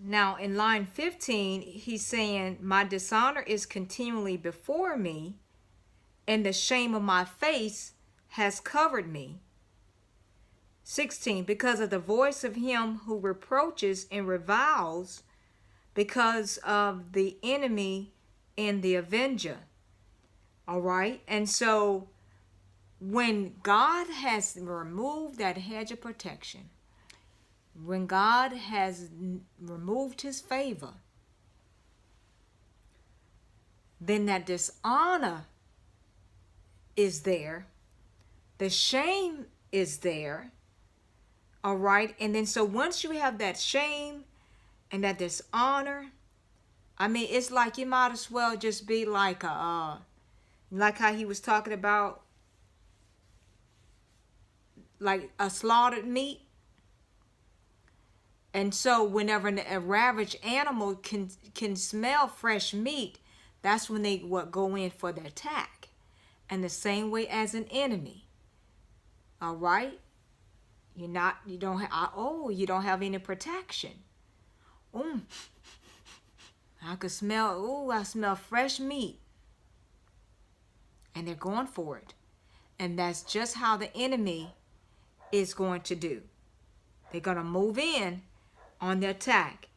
Now in line 15, he's saying, my dishonor is continually before me, and the shame of my face has covered me. 16, because of the voice of him who reproaches and reviles, because of the enemy and the avenger. All right. And so when God has removed that hedge of protection, when God has removed his favor, then that dishonor is there. The shame is there. All right. And then so once you have that shame and that dishonor, I mean, it's like you might as well just be like like how he was talking about, like a slaughtered meat. And so whenever a ravaged animal can smell fresh meat, that's when they go in for the attack. And the same way as an enemy. All right? You don't have any protection. I could smell, I smell fresh meat. And they're going for it. And that's just how the enemy is going to do. They're going to move in on the attack.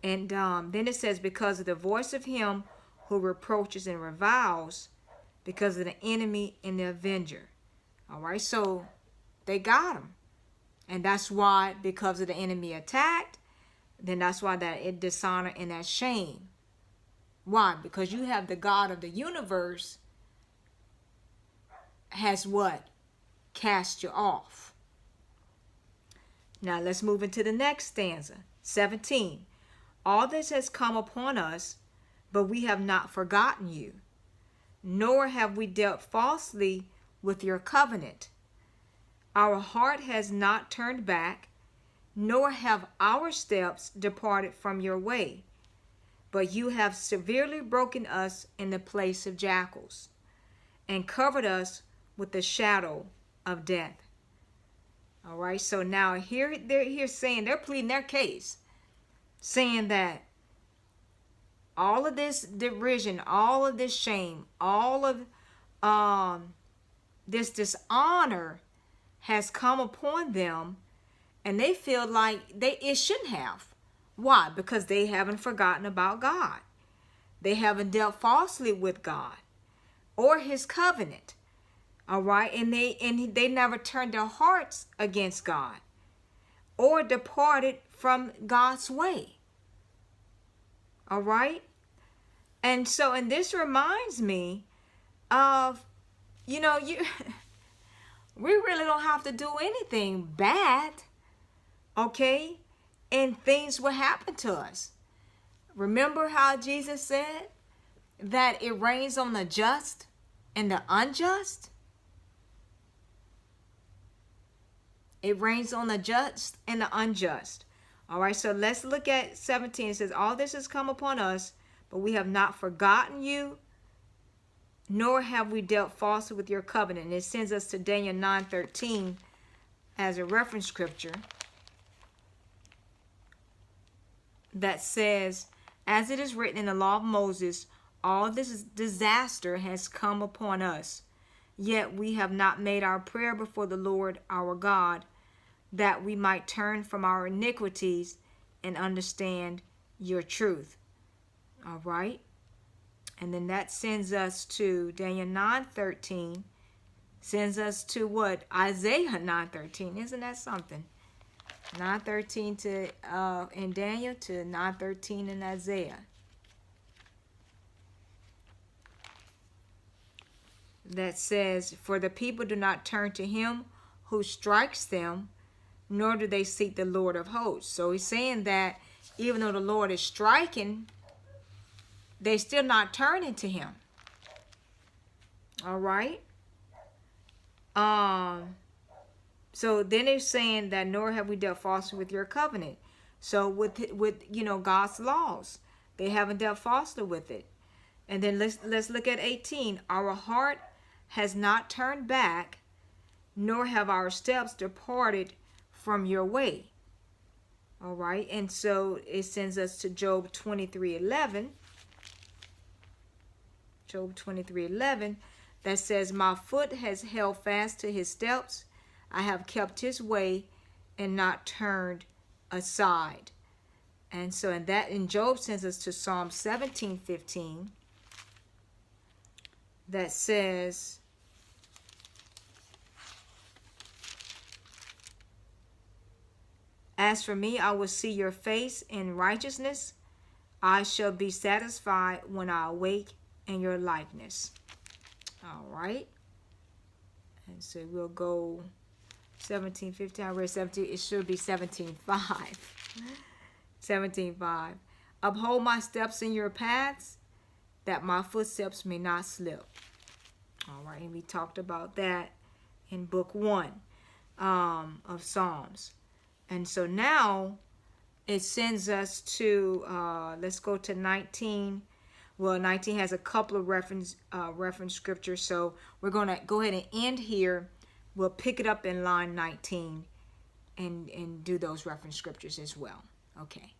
And then it says, because of the voice of him who reproaches and reviles, because of the enemy and the avenger. All right, so they got him. And that's why, because of the enemy attacked, then that's why that it dishonor and that shame. Why? Because you have the God of the universe has what? Cast you off. Now let's move into the next stanza. 17. All this has come upon us, but we have not forgotten you, nor have we dealt falsely with your covenant. Our heart has not turned back, nor have our steps departed from your way. But you have severely broken us in the place of jackals, and covered us with the shadow of death. All right, so now they're saying, they're pleading their case, saying that all of this derision, all of this shame, all of this dishonor has come upon them, and they feel like it shouldn't have. Why? Because they haven't forgotten about God. They haven't dealt falsely with God or his covenant. All right, and they never turned their hearts against God or departed from God's way. All right, and this reminds me of, we really don't have to do anything bad, okay, and things will happen to us. Remember how Jesus said that it rains on the just and the unjust? It rains on the just and the unjust. All right, so let's look at 17. It says, all this has come upon us, but we have not forgotten you, nor have we dealt falsely with your covenant. And it sends us to Daniel 9:13 as a reference scripture that says, as it is written in the law of Moses, all this disaster has come upon us, yet we have not made our prayer before the Lord our God, that we might turn from our iniquities and understand your truth. All right. And then that sends us to Daniel 9:13. Sends us to what? Isaiah 9:13. Isn't that something? 9:13 to in Daniel to 9:13 in Isaiah. That says, for the people do not turn to him who strikes them, nor do they seek the Lord of hosts. So he's saying that even though the Lord is striking, they still not turning to him. All right. So then they're saying that nor have we dealt falsely with your covenant. So with God's laws, they haven't dealt falsely with it. And then let's look at 18. Our heart has not turned back, nor have our steps departed from your way. All right, and so it sends us to Job 23:11. Job 23:11, that says, my foot has held fast to his steps. I have kept his way and not turned aside. And so in Job sends us to Psalm 17:15, that says, as for me, I will see your face in righteousness. I shall be satisfied when I awake in your likeness. All right. And so we'll go 17:15. I read 17. It should be 17:5. 17:5. Uphold my steps in your paths, that my footsteps may not slip. All right. And we talked about that in book 1 of Psalms. And so now it sends us to, let's go to 19. Well, 19 has a couple of reference scriptures. So we're going to go ahead and end here. We'll pick it up in line 19 and do those reference scriptures as well. Okay.